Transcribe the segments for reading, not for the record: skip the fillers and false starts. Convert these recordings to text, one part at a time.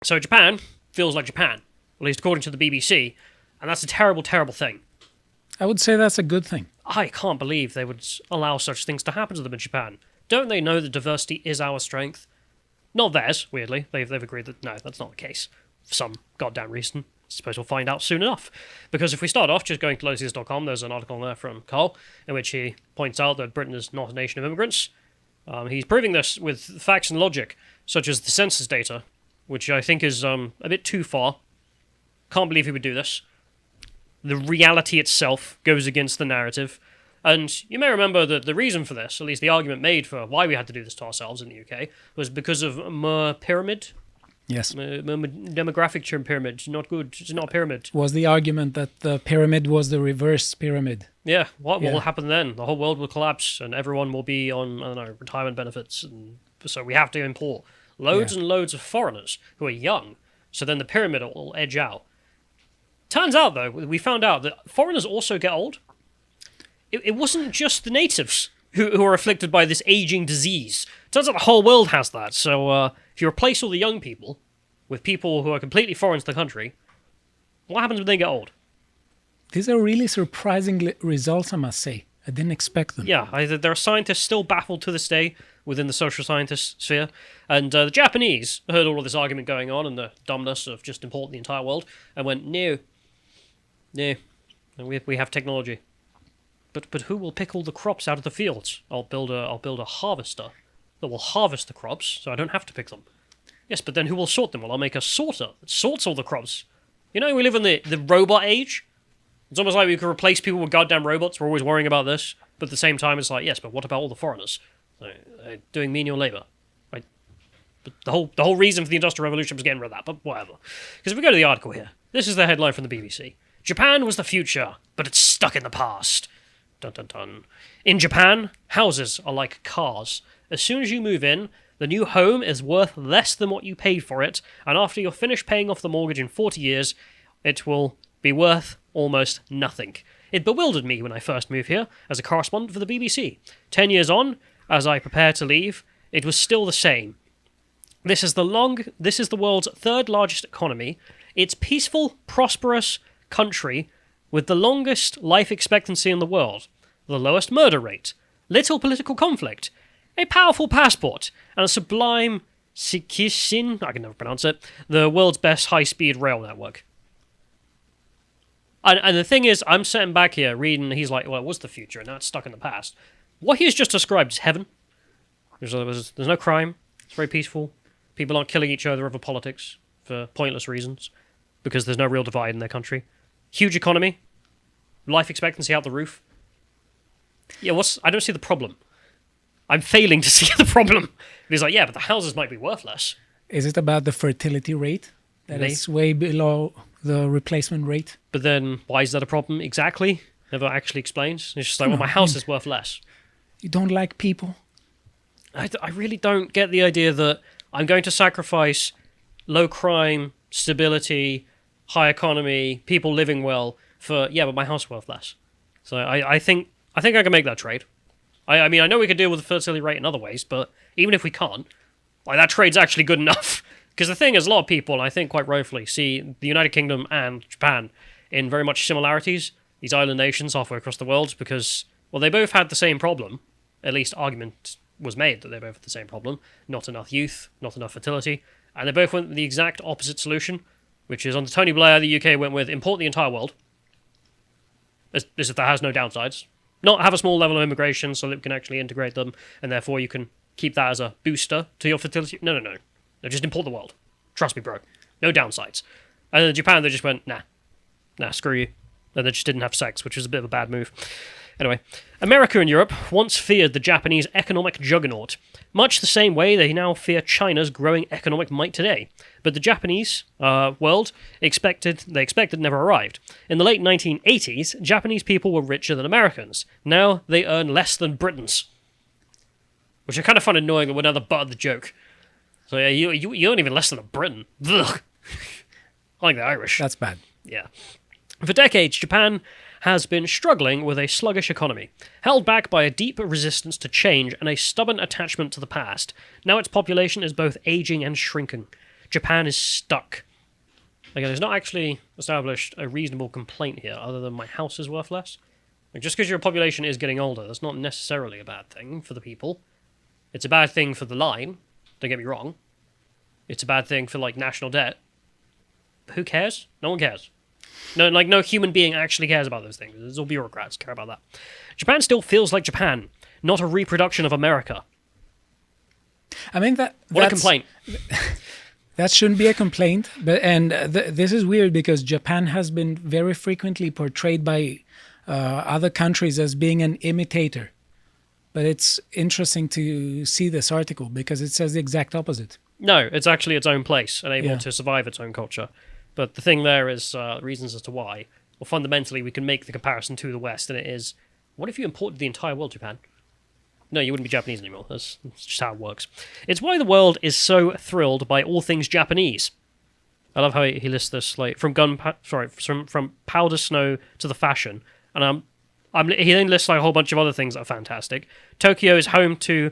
So Japan feels like Japan, at least according to the BBC, and that's a terrible, terrible thing. I would say that's a good thing. I can't believe they would allow such things to happen to them in Japan. Don't they know that diversity is our strength? Not theirs, weirdly. They've agreed that, no, that's not the case. For some goddamn reason. I suppose we'll find out soon enough. Because if we start off just going to Lotus.com, there's an article there from Carl, in which he points out that Britain is not a nation of immigrants. He's proving this with facts and logic, such as the census data, which I think is a bit too far. Can't believe he would do this. The reality itself goes against the narrative. And you may remember that the reason for this, at least the argument made for why we had to do this to ourselves in the UK, was because of pyramid. Yes. Demographic pyramid. Not good. It's not a pyramid. Was the argument that the pyramid was the reverse pyramid. Yeah. What will happen then? The whole world will collapse and everyone will be on, I don't know, retirement benefits. And so we have to import loads and loads of foreigners who are young. So then the pyramid will edge out. Turns out, though, we found out that foreigners also get old. It wasn't just the natives who are afflicted by this aging disease. Turns out the whole world has that. So if you replace all the young people with people who are completely foreign to the country, what happens when they get old? These are really surprising results, I must say. I didn't expect them. Yeah, there are scientists still baffled to this day within the social scientist sphere. And the Japanese heard all of this argument going on and the dumbness of just importing the entire world and went, no, we have technology. But who will pick all the crops out of the fields? I'll build a harvester that will harvest the crops, so I don't have to pick them. Yes, but then who will sort them? Well, I'll make a sorter that sorts all the crops. You know, we live in the robot age. It's almost like we could replace people with goddamn robots. We're always worrying about this. But at the same time, it's like, yes, but what about all the foreigners? They're doing menial labor. Right? But the whole reason for the Industrial Revolution was getting rid of that, but whatever. Because if we go to the article here, this is the headline from the BBC. Japan was the future, but it's stuck in the past. Dun dun dun. In Japan, houses are like cars. As soon as you move in, the new home is worth less than what you paid for it, and after you're finished paying off the mortgage in 40 years, it will be worth almost nothing. It bewildered me when I first moved here as a correspondent for the BBC. 10 years on, as I prepare to leave, it was still the same. This is the world's third largest economy. It's peaceful, prosperous country with the longest life expectancy in the world, the lowest murder rate, little political conflict, a powerful passport, and a sublime Sikhishin, I can never pronounce it, the world's best high-speed rail network. And the thing is, I'm sitting back here reading, he's like, well, it was the future, and now it's stuck in the past. What he's just described is heaven. There's no crime. It's very peaceful. People aren't killing each other over politics for pointless reasons, because there's no real divide in their country. Huge economy. Life expectancy out the roof. Yeah, I don't see the problem. I'm failing to see the problem. He's like, yeah, but the houses might be worth less. Is it about the fertility rate? That is way below the replacement rate. But then, why is that a problem exactly? Never actually explains. It's just like, well, my house is worth less. You don't like people? I really don't get the idea that I'm going to sacrifice low crime, stability, high economy, people living well for, yeah, but my house is worth less. So I think I can make that trade. I mean, I know we could deal with the fertility rate in other ways, but even if we can't, like, that trade's actually good enough. Because the thing is, a lot of people, I think quite rightfully, see the United Kingdom and Japan in very much similarities, these island nations halfway across the world, because, well, they both had the same problem. At least argument was made that they both had the same problem. Not enough youth, not enough fertility. And they both went with the exact opposite solution, which is under Tony Blair, the UK went with import the entire world, as if that has no downsides. Not have a small level of immigration so that we can actually integrate them, and therefore you can keep that as a booster to your fertility. No. Just import the world. Trust me, bro. No downsides. And in Japan, they just went, nah, screw you. And they just didn't have sex, which was a bit of a bad move. Anyway, America and Europe once feared the Japanese economic juggernaut, much the same way they now fear China's growing economic might today. But the Japanese world expected never arrived. In the late 1980s, Japanese people were richer than Americans. Now they earn less than Britons. Which I kind of find annoying that we're now the butt of the joke. So yeah, you earn even less than a Briton. Ugh. I like the Irish. That's bad. Yeah. For decades, Japan has been struggling with a sluggish economy, held back by a deep resistance to change and a stubborn attachment to the past. Now its population is both aging and shrinking. Japan is stuck. Again, there's not actually established a reasonable complaint here, other than my house is worth less. Like, just because your population is getting older, that's not necessarily a bad thing for the people. It's a bad thing for the line, don't get me wrong. It's a bad thing for, like, national debt. But who cares? No one cares. No human being actually cares about those things. There's all bureaucrats care about that. Japan still feels like Japan, not a reproduction of America. I mean, what a complaint. That shouldn't be a complaint, but this is weird because Japan has been very frequently portrayed by other countries as being an imitator. But it's interesting to see this article because it says the exact opposite. No, it's actually its own place and able to survive its own culture. But the thing there is reasons as to why. Well, fundamentally, we can make the comparison to the West, and it is, what if you imported the entire world, Japan? No, you wouldn't be Japanese anymore. That's just how it works. It's why the world is so thrilled by all things Japanese. I love how he lists this, like, from powder snow to the fashion, and he then lists like a whole bunch of other things that are fantastic. Tokyo is home to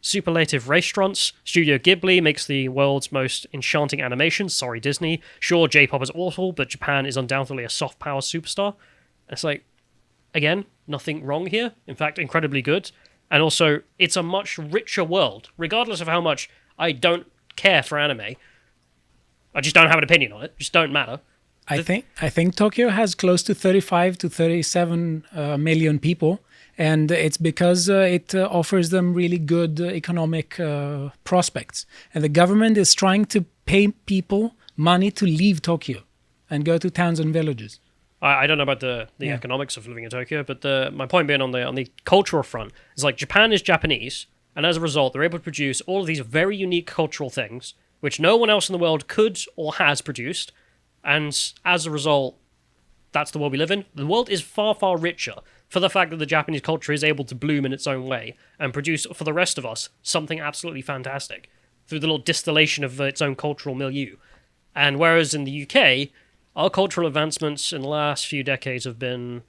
superlative restaurants. Studio Ghibli makes the world's most enchanting animation. Sorry, Disney. Sure, J-pop is awful, but Japan is undoubtedly a soft power superstar. It's like, again, nothing wrong here. In fact, incredibly good. And also, it's a much richer world, regardless of how much I don't care for anime. I just don't have an opinion on it. Just don't matter. I think Tokyo has close to 35 to 37 million people, and it's because it offers them really good economic prospects. And the government is trying to pay people money to leave Tokyo and go to towns and villages. I don't know about the economics of living in Tokyo, but my point being on the cultural front is like Japan is Japanese, and as a result, they're able to produce all of these very unique cultural things, which no one else in the world could or has produced, and as a result, that's the world we live in. The world is far, far richer for the fact that the Japanese culture is able to bloom in its own way and produce, for the rest of us, something absolutely fantastic through the little distillation of its own cultural milieu. And whereas in the UK, our cultural advancements in the last few decades have been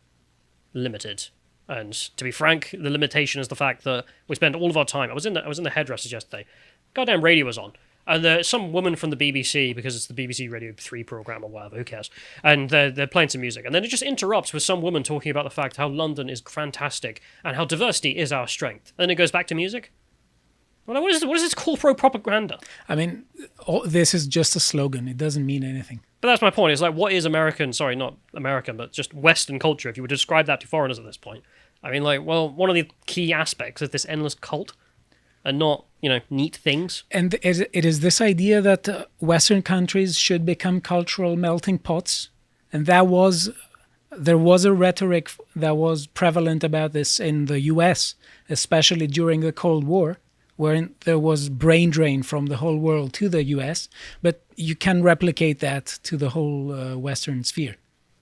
limited. And to be frank, the limitation is the fact that we spend all of our time... I was in the hairdressers yesterday. Goddamn radio was on. And there's some woman from the BBC, because it's the BBC Radio 3 programme or whatever, who cares? And they're playing some music. And then it just interrupts with some woman talking about the fact how London is fantastic and how diversity is our strength. And then it goes back to music. Well, what is this corporate propaganda? I mean, this is just a slogan. It doesn't mean anything. But that's my point. It's like, what is American, sorry, not American, but just Western culture, if you would describe that to foreigners at this point? I mean, like, well, one of the key aspects is this endless cult and not, neat things. And it is this idea that Western countries should become cultural melting pots. And there was a rhetoric that was prevalent about this in the US, especially during the Cold War, where there was brain drain from the whole world to the US, but you can replicate that to the whole Western sphere.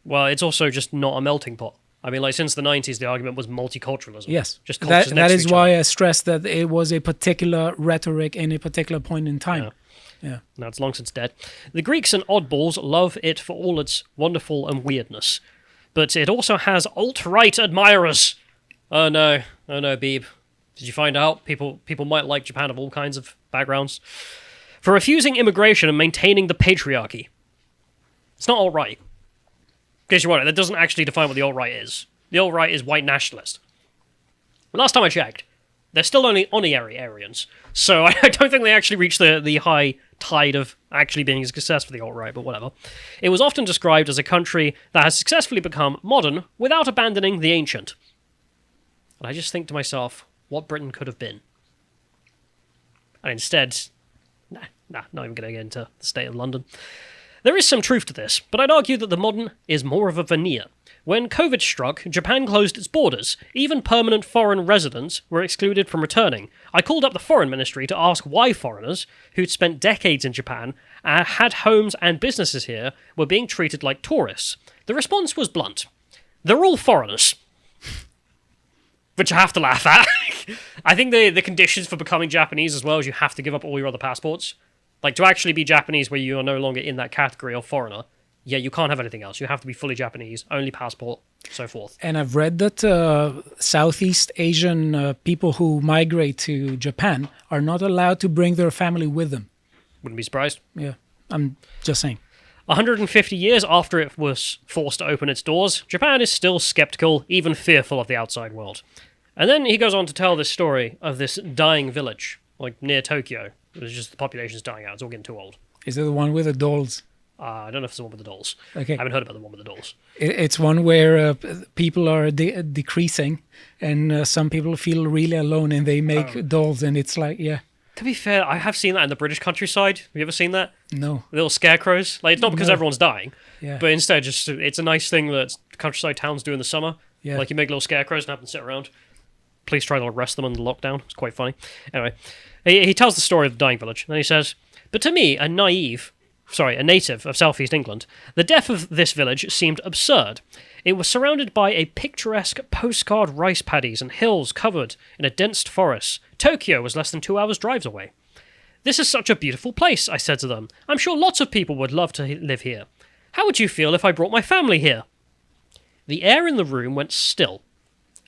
Well, it's also just not a melting pot. I mean, like, since the 90s, the argument was multiculturalism. Yes, just that is why I stressed that it was a particular rhetoric in a particular point in time. Yeah. Now, it's long since dead. The Greeks and oddballs love it for all its wonderful and weirdness. But it also has alt-right admirers. Oh no, Beeb. Did you find out? People might like Japan of all kinds of backgrounds. For refusing immigration and maintaining the patriarchy. It's not alt-right. In case you're wondering, that doesn't actually define what the alt-right is. The alt-right is white nationalist. Last time I checked, they're still only honorary Aryans. So I don't think they actually reached the high tide of actually being a success for the alt-right, but whatever. It was often described as a country that has successfully become modern without abandoning the ancient. And I just think to myself, what Britain could have been. And instead, not even going to get into the state of London. There is some truth to this, but I'd argue that the modern is more of a veneer. When COVID struck, Japan closed its borders. Even permanent foreign residents were excluded from returning. I called up the foreign ministry to ask why foreigners, who'd spent decades in Japan, had homes and businesses here, were being treated like tourists. The response was blunt. They're all foreigners. Which I have to laugh at. I think the conditions for becoming Japanese as well is you have to give up all your other passports. Like, to actually be Japanese where you are no longer in that category of foreigner, you can't have anything else. You have to be fully Japanese, only passport, so forth. And I've read that Southeast Asian people who migrate to Japan are not allowed to bring their family with them. Wouldn't be surprised. Yeah, I'm just saying. 150 years after it was forced to open its doors, Japan is still skeptical, even fearful of the outside world. And then he goes on to tell this story of this dying village, like near Tokyo. It's just the population's dying out. It's all getting too old. Is it the one with the dolls? I don't know if it's the one with the dolls. Okay. I haven't heard about the one with the dolls. It's one where people are decreasing, and some people feel really alone, and they make dolls, and it's like, yeah. To be fair, I have seen that in the British countryside. Have you ever seen that? No. Little scarecrows. Like, it's not because everyone's dying, Yeah. but instead, just it's a nice thing that countryside towns do in the summer. Yeah. Like, you make little scarecrows and have them sit around. Police try to arrest them under lockdown. It's quite funny. Anyway, he tells the story of the dying village. And then he says, "But to me, a native of southeast England, the death of this village seemed absurd. It was surrounded by a picturesque postcard rice paddies and hills covered in a dense forest. Tokyo was less than 2 hours' drives away. This is such a beautiful place," I said to them. "I'm sure lots of people would love to live here. How would you feel if I brought my family here?" The air in the room went still.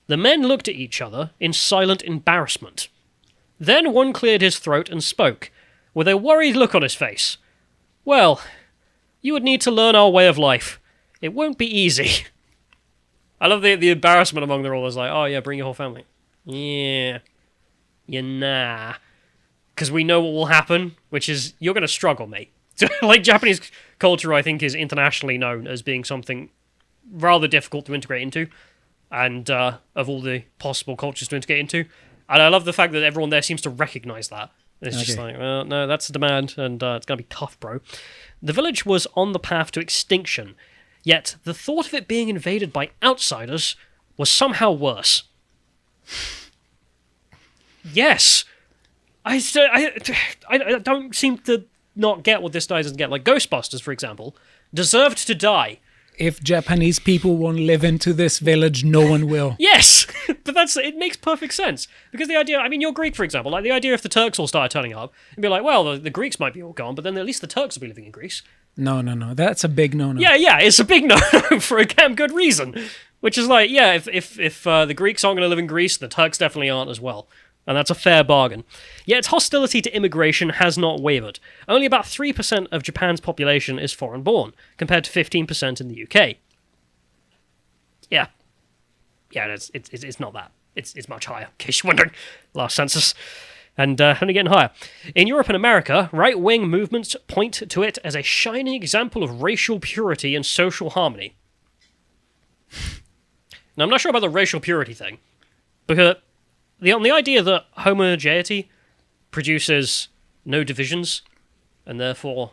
The men looked at each other in silent embarrassment. Then one cleared his throat and spoke, with a worried look on his face. "Well, you would need to learn our way of life. It won't be easy." I love the embarrassment among the all. It's like, "Oh yeah, bring your whole family." Yeah. Yeah, nah. Because we know what will happen, which is, you're going to struggle, mate. Like, Japanese culture, I think, is internationally known as being something rather difficult to integrate into, and of all the possible cultures to integrate into. And I love the fact that everyone there seems to recognize that. It's just like, well, no, that's the demand, and it's going to be tough, bro. The village was on the path to extinction, yet the thought of it being invaded by outsiders was somehow worse. Yes! I don't seem to not get what this guy doesn't get. Like, Ghostbusters, for example, deserved to die. If Japanese people won't live into this village, no one will. Yes! But it makes perfect sense. Because the idea, I mean, you're Greek, for example, like the idea if the Turks all started turning up, and be like, well, the Greeks might be all gone, but then at least the Turks will be living in Greece. No. That's a big no-no. Yeah, it's a big no-no for a damn good reason. Which is like, yeah, if the Greeks aren't going to live in Greece, the Turks definitely aren't as well. And that's a fair bargain. Yet hostility to immigration has not wavered. Only about 3% of Japan's population is foreign-born, compared to 15% in the UK. Yeah, it's not that. It's much higher, in case you're wondering. Last census. And only getting higher. In Europe and America, right-wing movements point to it as a shining example of racial purity and social harmony. Now, I'm not sure about the racial purity thing, because on the idea that homogeneity produces no divisions, and therefore,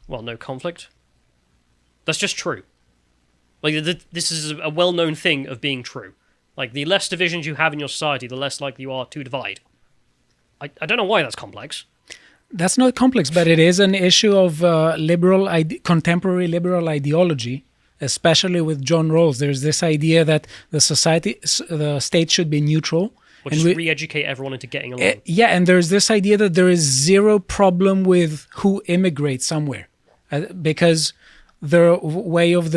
well, no conflict, that's just true. Like, this is a well-known thing of being true. Like, the less divisions you have in your society, the less likely you are to divide. I don't know why that's complex. That's not complex, but it is an issue of contemporary liberal ideology, especially with John Rawls. There's this idea that the state should be neutral. Or just re-educate everyone into getting along. Yeah, and there's this idea that there is zero problem with who immigrates somewhere, because the way of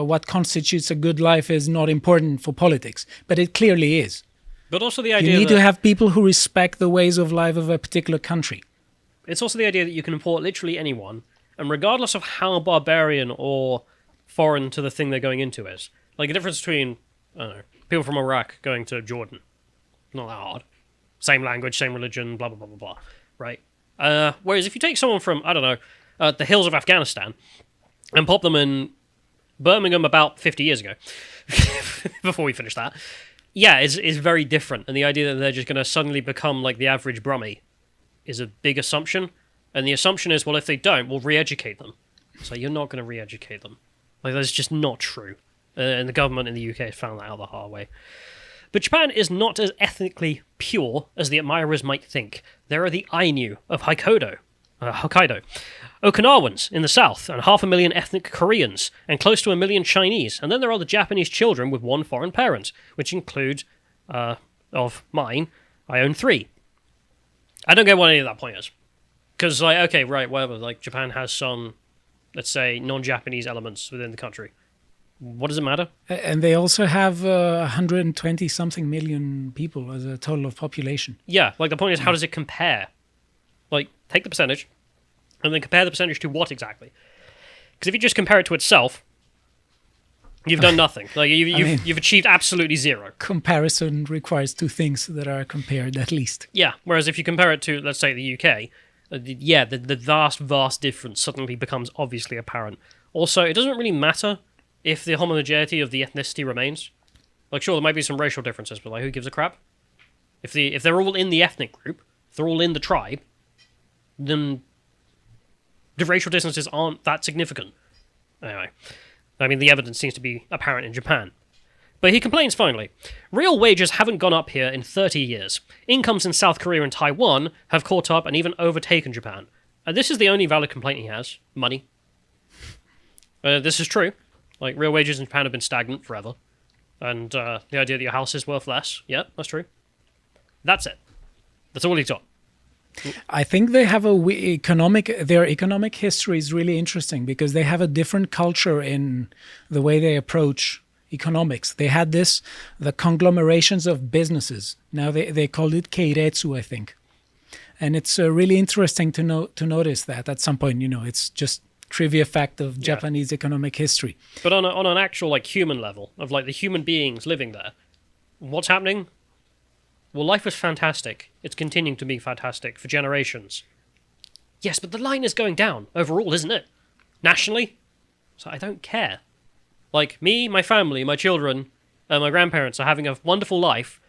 what constitutes a good life is not important for politics, but it clearly is. But also the idea you need to have people who respect the ways of life of a particular country. It's also the idea that you can import literally anyone, and regardless of how barbarian or foreign to the thing they're going into is. Like, the difference between, I don't know, people from Iraq going to Jordan. Not that hard. Same language, same religion, blah, blah, blah, blah, blah. Right? Whereas if you take someone from, I don't know, the hills of Afghanistan and pop them in Birmingham about 50 years ago, before we finish that, yeah, it's very different. And the idea that they're just going to suddenly become like the average Brummie is a big assumption. And the assumption is, well, if they don't, we'll re-educate them. So you're not going to re-educate them. Like, that's just not true. And the government in the UK has found that out the hard way. But Japan is not as ethnically pure as the admirers might think. There are the Ainu of Hokkaido, Okinawans in the south, and 500,000 ethnic Koreans, and close to 1 million Chinese. And then there are the Japanese children with one foreign parent, which include, of mine, I own 3. I don't get what any of that point is. Because, like, okay, right, whatever, like, Japan has some, let's say, non-Japanese elements within the country. What does it matter? And they also have 120-something million people as a total of population. Yeah, like, the point is, how does it compare? Like, take the percentage, and then compare the percentage to what exactly? Because if you just compare it to itself, you've done nothing. Like you've achieved absolutely zero. Comparison requires two things that are compared at least. Yeah. Whereas if you compare it to, let's say, the UK, the vast difference suddenly becomes obviously apparent. Also, it doesn't really matter if the homogeneity of the ethnicity remains. Like, sure, there might be some racial differences, but like, who gives a crap? If they're all in the ethnic group, if they're all in the tribe, then the racial differences aren't that significant. Anyway, I mean, the evidence seems to be apparent in Japan. But he complains finally. Real wages haven't gone up here in 30 years. Incomes in South Korea and Taiwan have caught up and even overtaken Japan. And this is the only valid complaint he has. Money. This is true. Like, real wages in Japan have been stagnant forever. And the idea that your house is worth less, yeah, that's true. That's it. That's all he's got. I think they have their economic history is really interesting because they have a different culture in the way they approach economics. They had the conglomerations of businesses. Now they called it keiretsu, I think. And it's really interesting to notice that at some point, it's just trivia fact of Japanese economic history. But on an actual like human level of like the human beings living there, what's happening? Well, life was fantastic. It's continuing to be fantastic for generations. Yes, but the line is going down overall, isn't it? Nationally? So I don't care. Like, me, my family, my children, and my grandparents are having a wonderful life.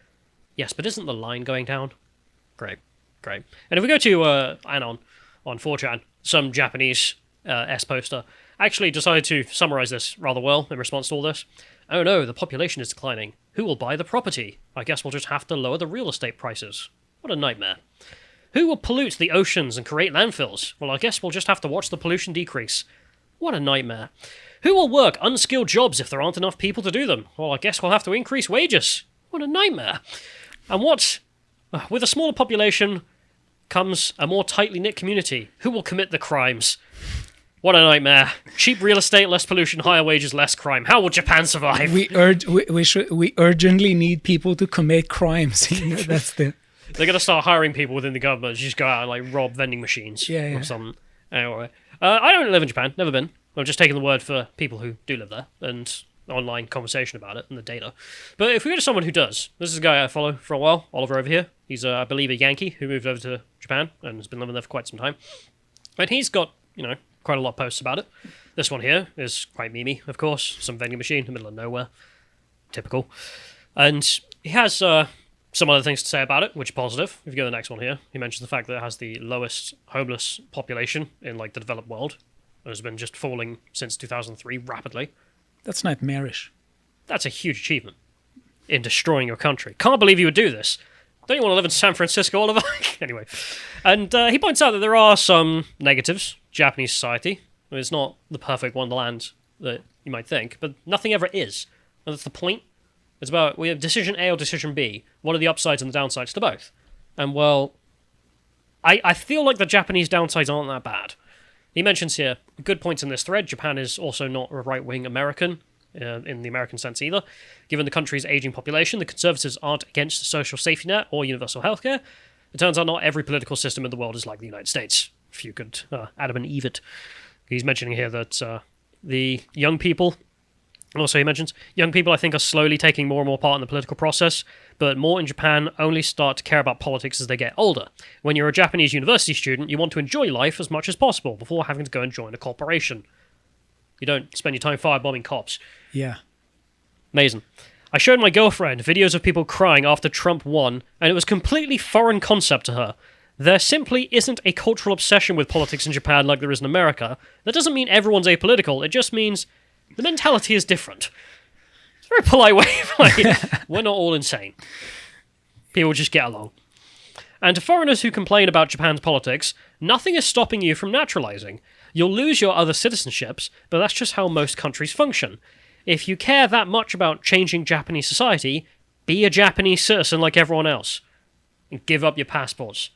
Yes, but isn't the line going down? Great. And if we go to Anon on 4chan, some Japanese S-poster actually decided to summarize this rather well in response to all this. Oh no, the population is declining. Who will buy the property? I guess we'll just have to lower the real estate prices. What a nightmare. Who will pollute the oceans and create landfills? Well, I guess we'll just have to watch the pollution decrease. What a nightmare. Who will work unskilled jobs if there aren't enough people to do them? Well, I guess we'll have to increase wages. What a nightmare. And with a smaller population comes a more tightly knit community. Who will commit the crimes? What a nightmare. Cheap real estate, less pollution, higher wages, less crime. How will Japan survive? We urgently need people to commit crimes. They're going to start hiring people within the government to just go out and like rob vending machines or something. Anyway, I don't live in Japan, never been. I'm just taking the word for people who do live there and online conversation about it and the data. But if we go to someone who does, this is a guy I follow for a while, Oliver over here. He's, I believe, a Yankee who moved over to Japan and has been living there for quite some time. And he's got, quite a lot of posts about it. This one here is quite memey, of course. Some vending machine in the middle of nowhere. Typical. And he has some other things to say about it, which are positive. If you go to the next one here, he mentions the fact that it has the lowest homeless population in like the developed world. It has been just falling since 2003 rapidly. That's nightmarish. That's a huge achievement in destroying your country. Can't believe you would do this. Don't you want to live in San Francisco, Oliver? Anyway. And he points out that there are some negatives. Japanese society. It's not the perfect wonderland that you might think, but nothing ever is. And that's the point. It's about, we have decision A or decision B. What are the upsides and the downsides to both? And, well, I feel like the Japanese downsides aren't that bad. He mentions here, good points in this thread, Japan is also not a right-wing American, in the American sense either. Given the country's aging population, the conservatives aren't against the social safety net or universal healthcare. It turns out not every political system in the world is like the United States. If you could Adam and Eve it. He's mentioning here that the young people, also he mentions, young people I think are slowly taking more and more part in the political process, but more in Japan only start to care about politics as they get older. When you're a Japanese university student, you want to enjoy life as much as possible before having to go and join a corporation. You don't spend your time firebombing cops. Yeah. Amazing. I showed my girlfriend videos of people crying after Trump won, and it was a completely foreign concept to her. There simply isn't a cultural obsession with politics in Japan like there is in America. That doesn't mean everyone's apolitical, it just means the mentality is different. It's a very polite way of like, we're not all insane. People just get along. And to foreigners who complain about Japan's politics, nothing is stopping you from naturalizing. You'll lose your other citizenships, but that's just how most countries function. If you care that much about changing Japanese society, be a Japanese citizen like everyone else. And give up your passports.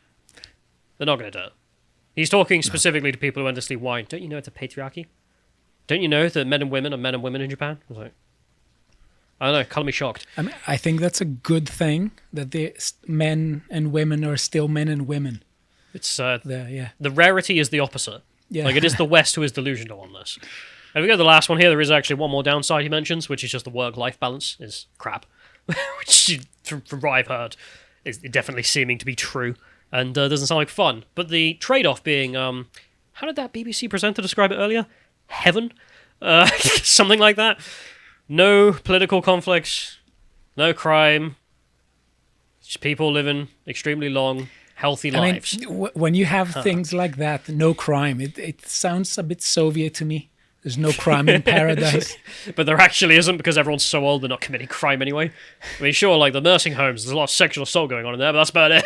They're not going to do it. He's talking specifically to people who endlessly whine. Don't you know it's a patriarchy? Don't you know that men and women are men and women in Japan? I was like, I don't know, colour me shocked. I think that's a good thing, that the men and women are still men and women. It's Yeah. the rarity is the opposite. Yeah. Like, it is the West who is delusional on this. And if we go to the last one here, there is actually one more downside he mentions, which is just the work-life balance is crap. Which, from what I've heard, is definitely seeming to be true, and doesn't sound like fun. But the trade-off being, how did that BBC presenter describe it earlier? Heaven? Something like that. No political conflicts, no crime, just people living extremely long, healthy lives. I mean, when you have things like that, no crime, it sounds a bit Soviet to me. There's no crime in paradise. But there actually isn't, because everyone's so old they're not committing crime anyway. I mean, sure, like the nursing homes, there's a lot of sexual assault going on in there, but that's about it.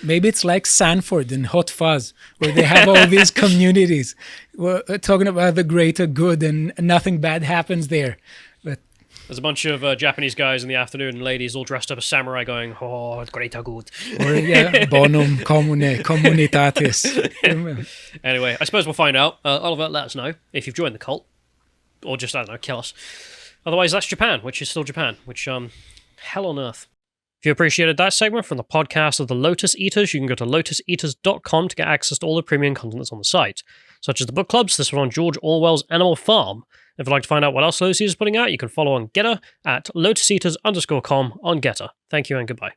Maybe it's like Sanford and Hot Fuzz, where they have all these communities. We're talking about the greater good and nothing bad happens there. But there's a bunch of Japanese guys in the afternoon and ladies all dressed up as samurai going, oh, greater good. Or, bonum commune, communitatis. Anyway, I suppose we'll find out. Oliver, let us know if you've joined the cult. Or just, I don't know, kill us. Otherwise, that's Japan, which is still Japan, which, hell on earth. If you appreciated that segment from the podcast of the Lotus Eaters, you can go to lotuseaters.com to get access to all the premium content that's on the site, such as the book clubs, this one on George Orwell's Animal Farm. If you'd like to find out what else Lotus Eaters is putting out, you can follow on Getter at lotuseaters_com on Getter. Thank you and goodbye.